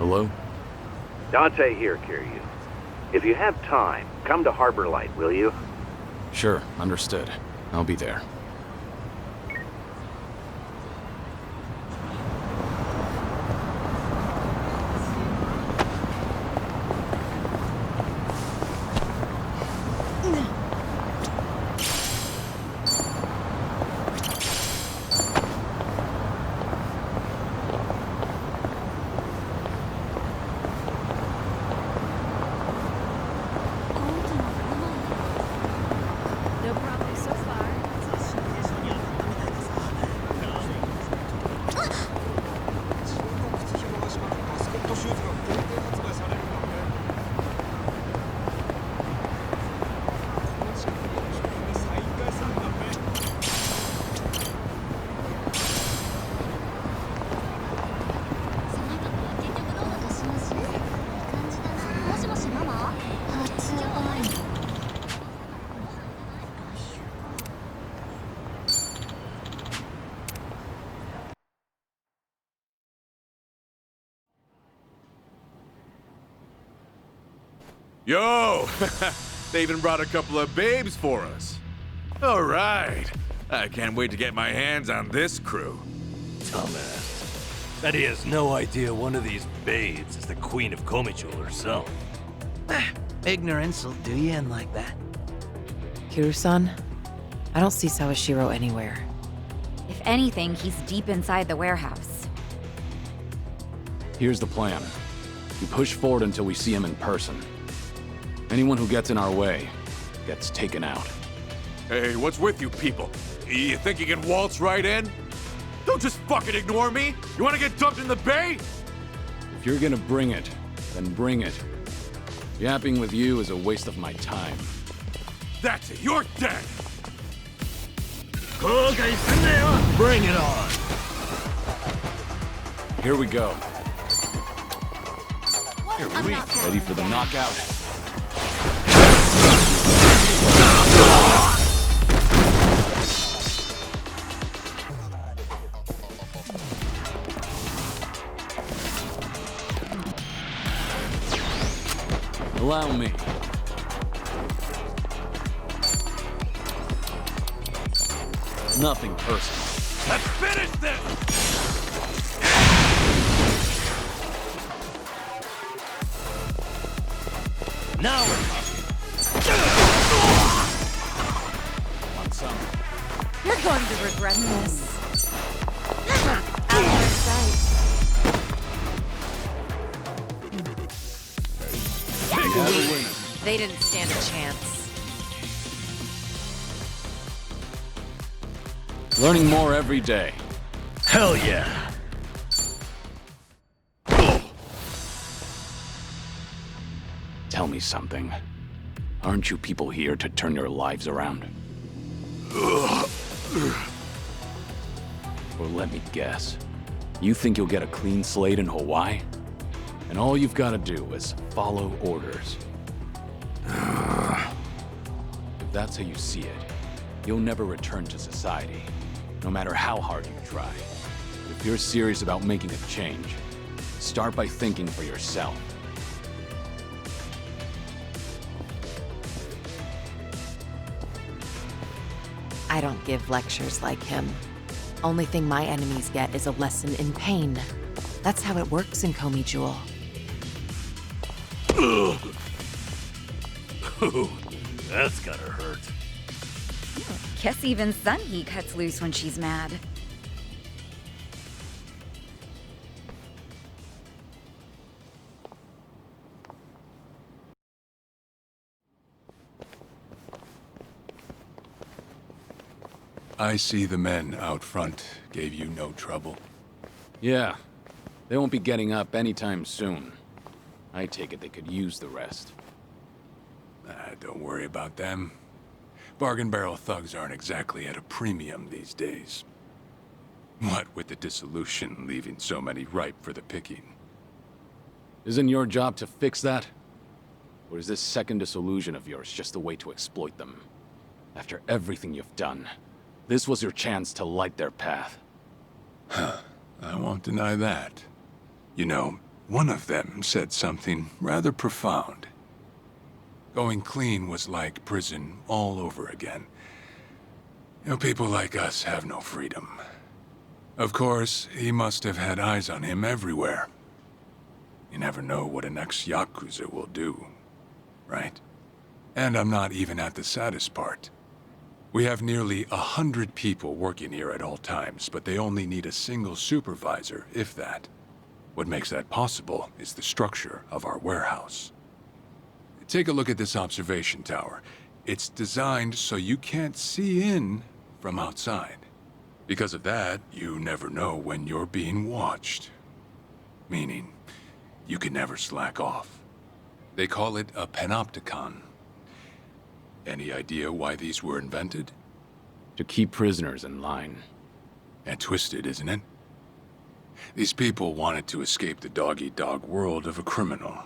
Hello? Dante here, Kiryu. If you have time, come to Harbor Light, will you? Sure, understood. I'll be there. No problem so far. もしもしママ？発売。Yo! They even brought a couple of babes for us. All right. I can't wait to get my hands on this crew. Dumbass. Bet he has no idea one of these babes is the Queen of Komichul herself. Ignorance will do you in like that. Kiryu-san, I don't see Sawashiro anywhere. If anything, he's deep inside the warehouse. Here's the plan. We push forward until we see him in person. Anyone who gets in our way gets taken out. Hey, what's with you people? You think you can waltz right in? Don't just fucking ignore me! You wanna get dumped in the bay? If you're gonna bring it, then bring it. Yapping with you is a waste of my time. That's it, you're dead! Bring it on! Here we go. I'm not Ready for the knockout? Allow me. Nothing personal. Let's finish this! Now we're talking. Want some? You're going to regret this. Out of sight. They didn't stand a chance. Learning more every day. Hell yeah! Tell me something. Aren't you people here to turn your lives around? Or let me guess. You think you'll get a clean slate in Hawaii? And all you've got to do is follow orders. If that's how you see it, you'll never return to society, no matter how hard you try. If you're serious about making a change, start by thinking for yourself. I don't give lectures like him. Only thing my enemies get is a lesson in pain. That's how it works in Komi-Jewel. Ooh, that's gotta hurt. Guess even Sunhee cuts loose when she's mad. I see the men out front gave you no trouble. Yeah, they won't be getting up anytime soon. I take it they could use the rest. Don't worry about them. Bargain barrel thugs aren't exactly at a premium these days. What with the dissolution leaving so many ripe for the picking. Isn't your job to fix that? Or is this second disillusion of yours just a way to exploit them? After everything you've done, this was your chance to light their path. I won't deny that. You know, One of them said something rather profound. Going clean was like prison all over again. You know, people like us have no freedom. Of course, he must have had eyes on him everywhere. You never know what an ex-Yakuza will do, right? And I'm not even at the saddest part. We have nearly 100 people working here at all times, but they only need a single supervisor, if that. What makes that possible is the structure of our warehouse. Take a look at this observation tower. It's designed so you can't see in from outside. Because of that, you never know when you're being watched. Meaning, you can never slack off. They call it a panopticon. Any idea why these were invented? To keep prisoners in line. And twisted, isn't it? These people wanted to escape the dog-eat-dog world of a criminal.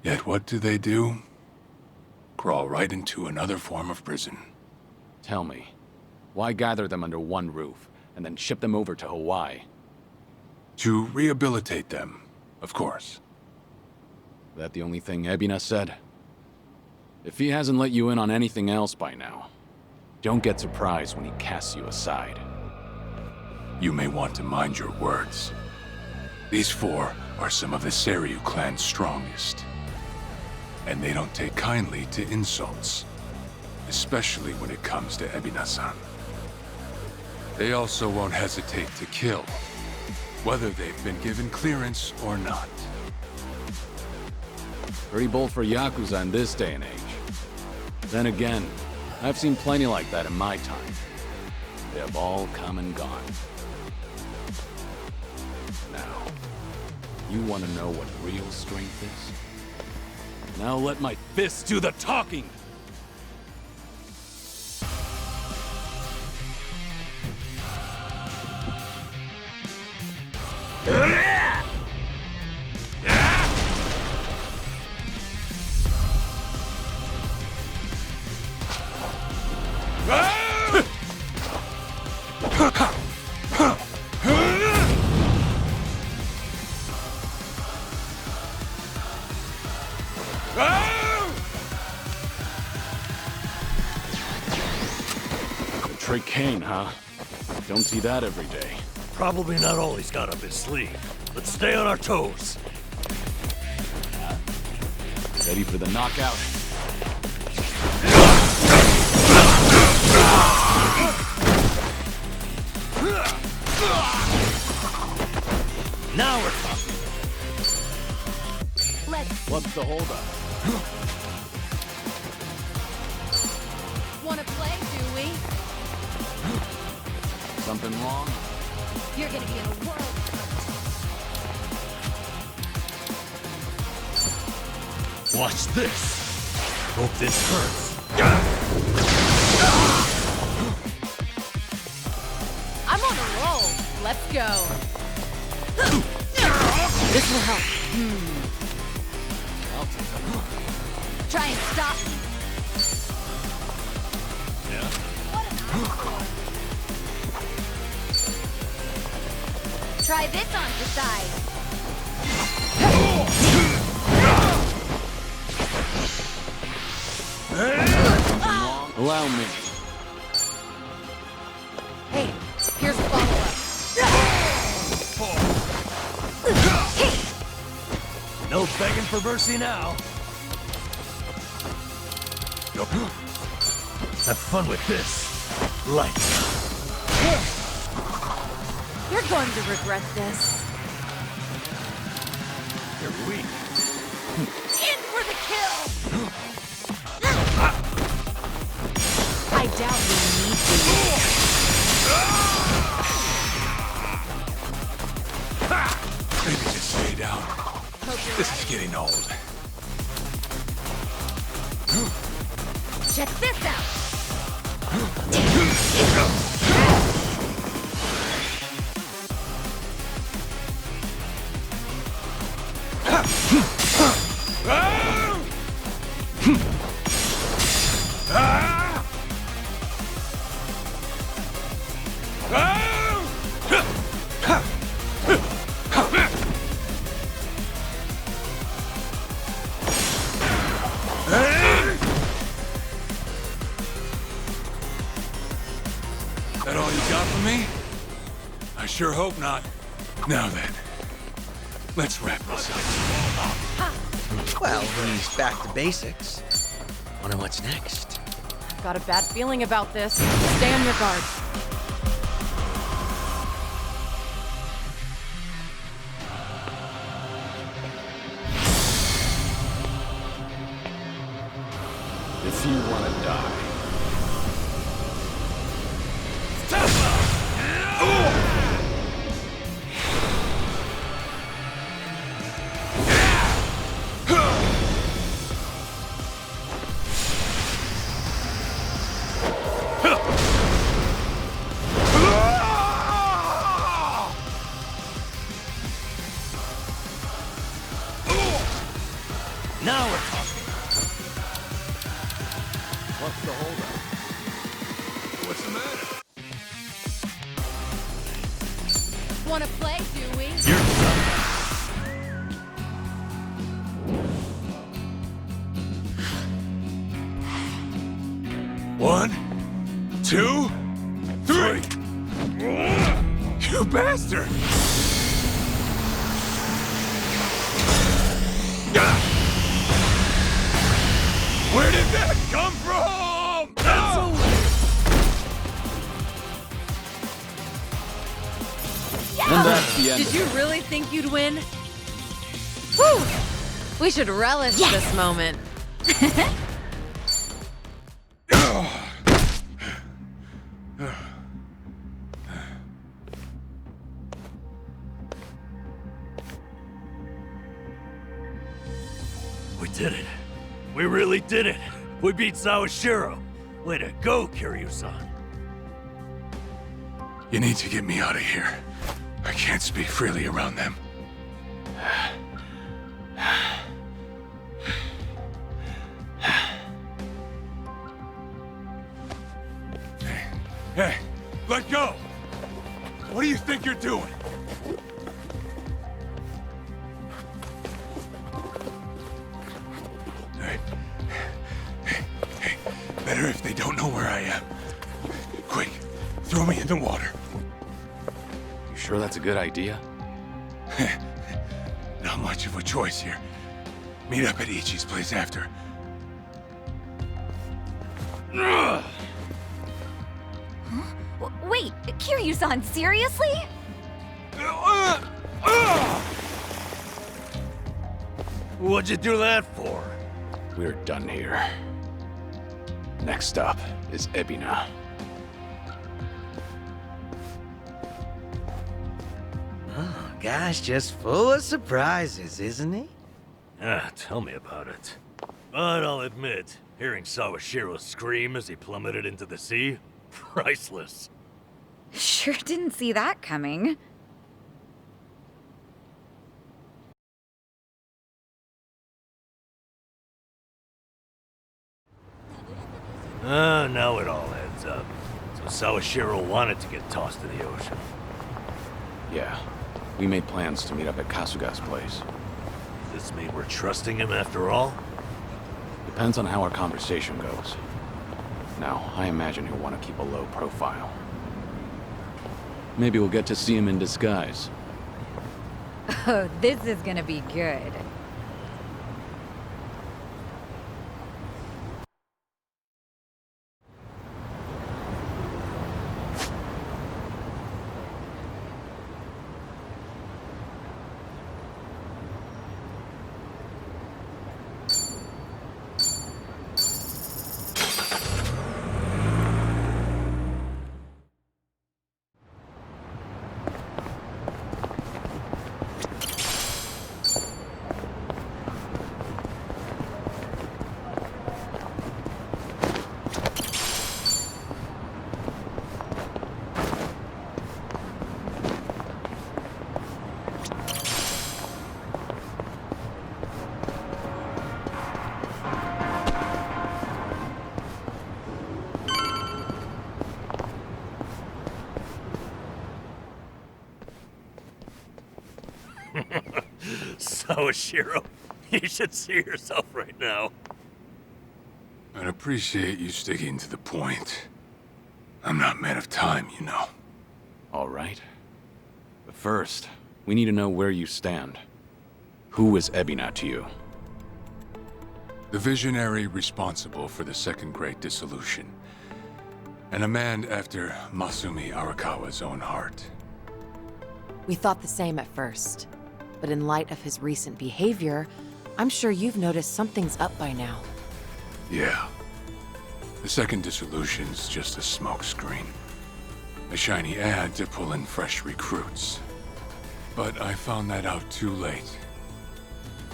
Yet what do? Crawl right into another form of prison. Tell me, why gather them under one roof, and then ship them over to Hawaii? To rehabilitate them, of course. That the only thing Ebina said? If he hasn't let you in on anything else by now, don't get surprised when he casts you aside. You may want to mind your words. These four are some of the Seiryu clan's strongest. And they don't take kindly to insults, especially when it comes to Ebina-san. They also won't hesitate to kill, whether they've been given clearance or not. Pretty bold for Yakuza in this day and age. Then again, I've seen plenty like that in my time. They have all come and gone. Now, you want to know what real strength is? Now let my fists do the talking! Trick Kane, huh? Don't see that every day. Probably not all he's got up his sleeve. Let's stay on our toes. Ready for the knockout? Now we're talking. What's the holdup? Wanna play, do we? Something wrong? You're gonna be in a world. Watch this. Hope this hurts. I'm on a roll. Let's go. This will help. I'll take a Try and stop me. Try this on the side. Allow me. Hey, here's a follow-up. No begging for mercy now. Have fun with this. Light. You're going to regret this. You're weak. In for the kill! I doubt we need to. Maybe just stay down. This is getting old. Check this out! sure hope not. Now then, let's wrap this up. Well, when he's back to basics. Wonder what's next. I've got a bad feeling about this. Stay on your guard. If you want to die, Now we're talking. What's the holdup? What's the matter? Wanna play, do we? You're done. One, two, three! You bastard! Where did that come from? and that's the end. Did you really think you'd win? Whew! We should relish this moment. We did it. We really did it. We beat Sawashiro. Way to go, Kiryu-san. You need to get me out of here. I can't speak freely around them. Hey, let go! What do you think you're doing? Hey, better if they don't know where I am. Quick, throw me in the water. You sure that's a good idea? Not much of a choice here. Meet up at Ichi's place after. Wait, Kiryu-san, seriously? What'd you do that for? We're done here. Next up is Ebina. Oh, guy's just full of surprises, isn't he? Ah, tell me about it. But I'll admit, hearing Sawashiro scream as he plummeted into the sea, priceless. Sure didn't see that coming. Now it all adds up. So Sawashiro wanted to get tossed to the ocean. Yeah, we made plans to meet up at Kasuga's place. Does this mean we're trusting him after all? Depends on how our conversation goes. Now, I imagine he'll want to keep a low profile. Maybe we'll get to see him in disguise. Oh, this is gonna be good. Sawashiro, you should see yourself right now. I'd appreciate you sticking to the point. I'm not man of time, you know. All right. But first, we need to know where you stand. Who is Ebina to you? The visionary responsible for the Second Great Dissolution. And a man after Masumi Arakawa's own heart. We thought the same at first. But in light of his recent behavior, I'm sure you've noticed something's up by now. Yeah. The Second Dissolution's just a smokescreen. A shiny ad to pull in fresh recruits. But I found that out too late.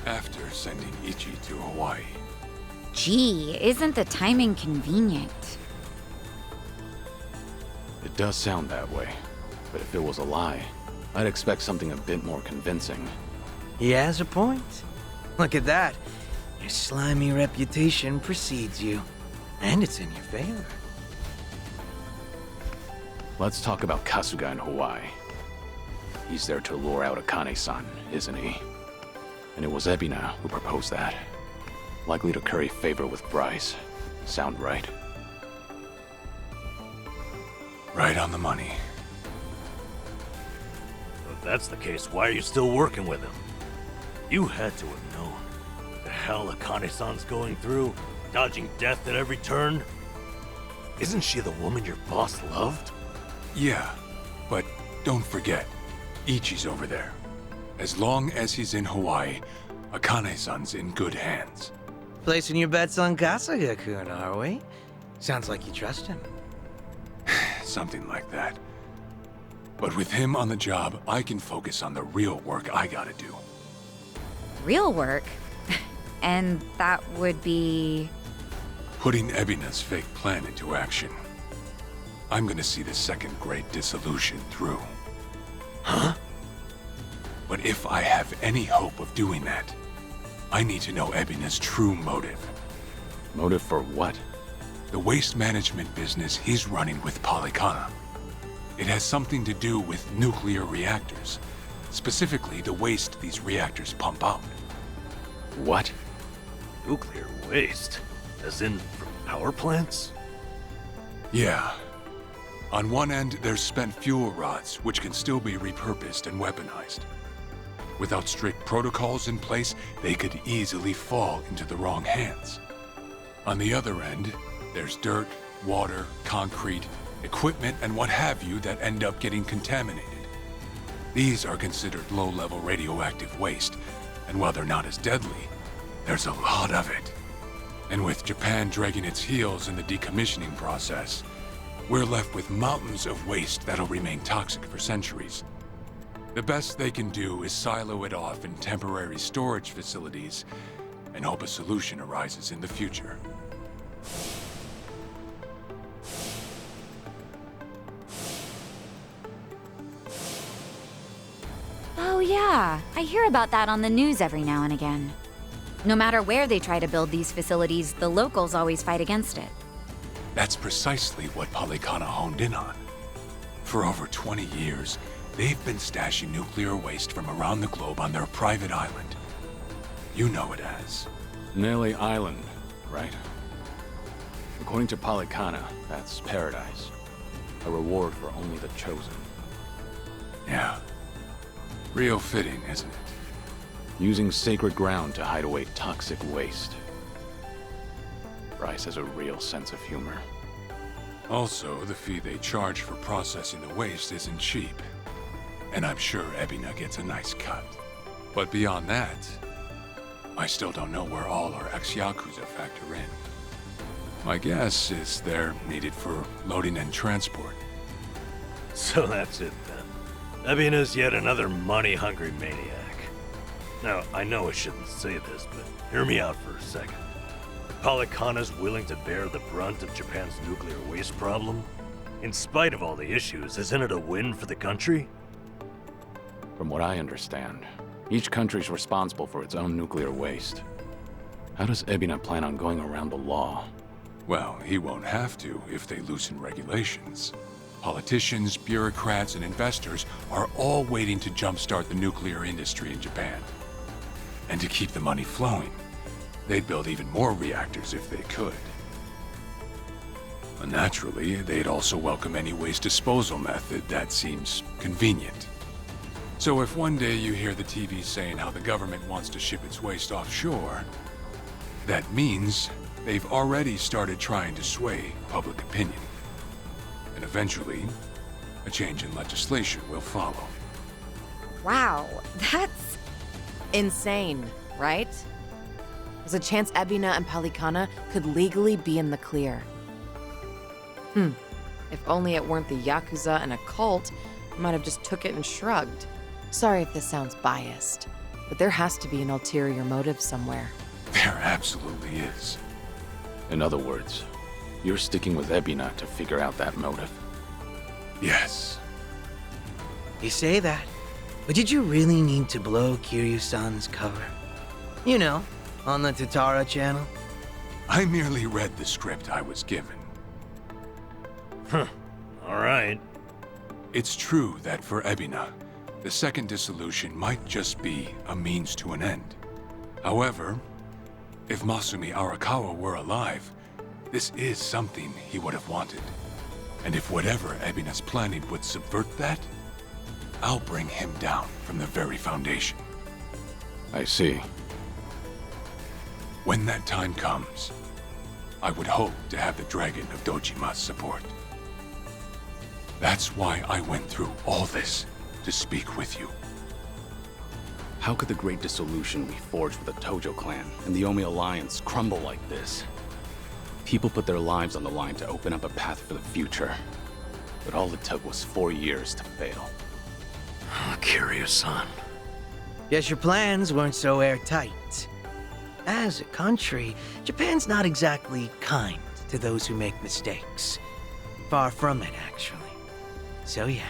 After sending Ichi to Hawaii. Gee, isn't the timing convenient? It does sound that way. But if it was a lie, I'd expect something a bit more convincing. He has a point. Look at that. Your slimy reputation precedes you. And it's in your favor. Let's talk about Kasuga in Hawaii. He's there to lure out Akane-san, isn't he? And it was Ebina who proposed that. Likely to curry favor with Bryce. Sound right? Right on the money. If that's the case, why are you still working with him? You had to have known. The hell Akane-san's going through, dodging death at every turn. Isn't she the woman your boss loved? Yeah, but don't forget, Ichi's over there. As long as he's in Hawaii, Akane-san's in good hands. Placing your bets on Kasuga-kun, are we? Sounds like you trust him. Something like that. But with him on the job, I can focus on the real work I gotta do. Real work? And that would be... Putting Ebina's fake plan into action. I'm gonna see the Second Great Dissolution through. Huh? But if I have any hope of doing that, I need to know Ebina's true motive. Motive for what? The waste management business he's running with Polycana. It has something to do with nuclear reactors. Specifically, the waste these reactors pump out. What? Nuclear waste? As in, from power plants? Yeah. On one end, there's spent fuel rods, which can still be repurposed and weaponized. Without strict protocols in place, they could easily fall into the wrong hands. On the other end, there's dirt, water, concrete, equipment, and what have you that end up getting contaminated. These are considered low-level radioactive waste, and while they're not as deadly, there's a lot of it. And with Japan dragging its heels in the decommissioning process, we're left with mountains of waste that'll remain toxic for centuries. The best they can do is silo it off in temporary storage facilities and hope a solution arises in the future. Oh yeah, I hear about that on the news every now and again. No matter where they try to build these facilities, the locals always fight against it. That's precisely what Polycana honed in on. For over 20 years, they've been stashing nuclear waste from around the globe on their private island. You know it as. Nelly Island, right? According to Polycana, that's paradise. A reward for only the chosen. Yeah. Real fitting, isn't it? Using sacred ground to hide away toxic waste. Bryce has a real sense of humor. Also, the fee they charge for processing the waste isn't cheap. And I'm sure Ebina gets a nice cut. But beyond that, I still don't know where all our ex-Yakuza factor in. My guess is they're needed for loading and transport. So that's it then. Ebina's yet another money-hungry maniac. Now, I know I shouldn't say this, but hear me out for a second. If Polycana's willing to bear the brunt of Japan's nuclear waste problem, in spite of all the issues, isn't it a win for the country? From what I understand, each country's responsible for its own nuclear waste. How does Ebina plan on going around the law? Well, he won't have to if they loosen regulations. Politicians, bureaucrats, and investors are all waiting to jumpstart the nuclear industry in Japan. And to keep the money flowing, they'd build even more reactors if they could. And naturally, they'd also welcome any waste disposal method that seems convenient. So if one day you hear the TV saying how the government wants to ship its waste offshore, that means they've already started trying to sway public opinion. And eventually, a change in legislation will follow. Wow, that's... Insane, right? There's a chance Ebina and Palikana could legally be in the clear. If only it weren't the Yakuza and a cult, I might have just took it and shrugged. Sorry if this sounds biased, but there has to be an ulterior motive somewhere. There absolutely is. In other words, you're sticking with Ebina to figure out that motive. Yes. You say that, but did you really need to blow Kiryu-san's cover? You know, on the Tatara channel? I merely read the script I was given. Alright. It's true that for Ebina, the second dissolution might just be a means to an end. However, if Masumi Arakawa were alive, this is something he would have wanted. And if whatever Ebina's planning would subvert that, I'll bring him down from the very foundation. I see. When that time comes, I would hope to have the Dragon of Dojima's support. That's why I went through all this, to speak with you. How could the great dissolution we forged with the Tojo clan and the Omi Alliance crumble like this? People put their lives on the line to open up a path for the future. But all it took was 4 years to fail. Kiryu-san. Guess your plans weren't so airtight. As a country, Japan's not exactly kind to those who make mistakes. Far from it, actually. So yeah,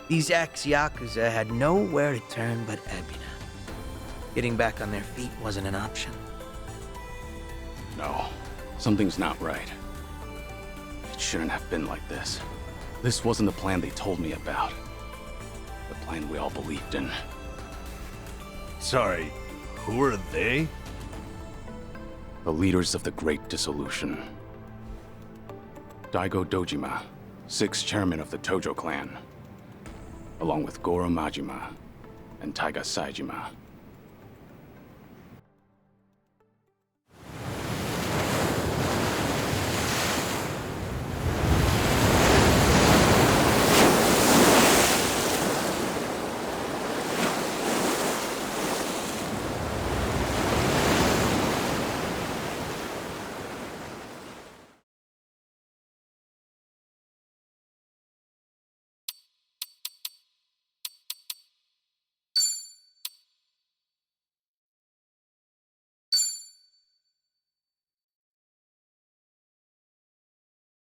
these ex-Yakuza had nowhere to turn but Ebina. Getting back on their feet wasn't an option. No, something's not right. It shouldn't have been like this. This wasn't the plan they told me about. The plan we all believed in. Sorry, who are they? The leaders of the Great Dissolution. Daigo Dojima, 6th chairman of the Tojo clan, along with Goro Majima and Taiga Saejima.